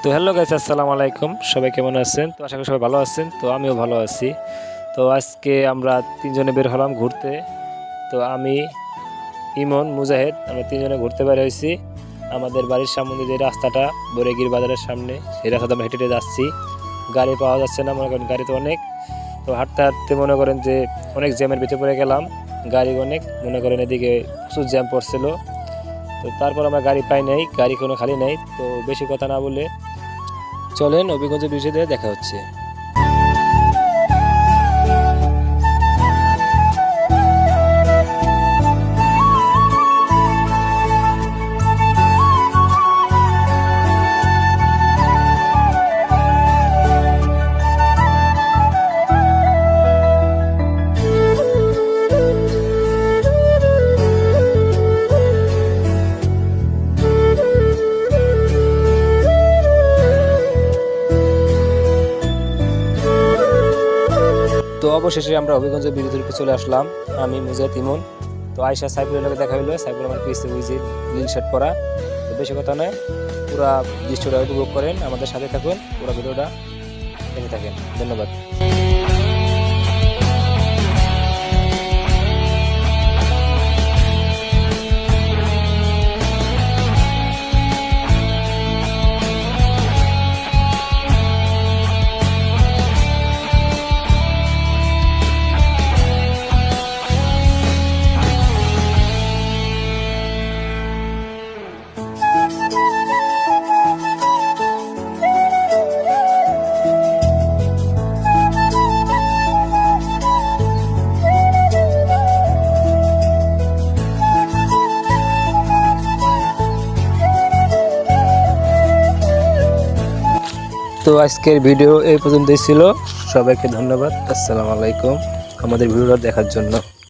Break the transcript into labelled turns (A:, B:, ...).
A: তো hello guys, আসসালামু আলাইকুম। সবাই কেমন আছেন? তো আশা করি সবাই ভালো আছেন। তো আমিও ভালো আছি। তো আজকে আমরা তিনজনে বের হলাম ঘুরতে। তো আমি, ইমন, মুজাহিদ, আমরা তিনজনে ঘুরতে বের হয়েছি। আমাদের বাড়ির সামনে যে রাস্তাটা বরেগির বাজারের সামনে, সেই রাস্তাটা আমরা হেঁটে হেঁটে যাচ্ছি। গাড়ি পাওয়া যাচ্ছে না, মনে করেন গাড়ি তো অনেক। তো হাঁটতে হাঁটতে মনে করেন যে অনেক জ্যামের ভিতরে পড়ে গেলাম। গাড়ি অনেক, মনে করেন এদিকে প্রচুর জ্যাম পড়ছিল। তো তারপর আমরা গাড়ি পাই নাই, গাড়ি কোনো খালি নেই। তো বেশি কথা না বলে চলেন অভিগঞ্জ ব্রিজে দিয়ে দেখা হচ্ছে। তো অবশেষে আমরা হবিগঞ্জ ব্রিজের উপরে চলে আসলাম, আমি, মুজাহিদ, ইমন। তো আয়শা সাইফুলের লোকে দেখা হইলো। সাইফুল আমার পিছিয়ে বুঝি নীল শার্ট পরা। তো বেশি কথা নয়, পুরা দৃশ্যটা উপভোগ করেন, আমাদের সাথে থাকুন, পুরো ভিডিওটা দেখে থাকেন। ধন্যবাদ। তো আজকের ভিডিও এই পর্যন্তই ছিল। সবাইকে ধন্যবাদ। আসসালামু আলাইকুম আমাদের ভিডিওটা দেখার জন্য।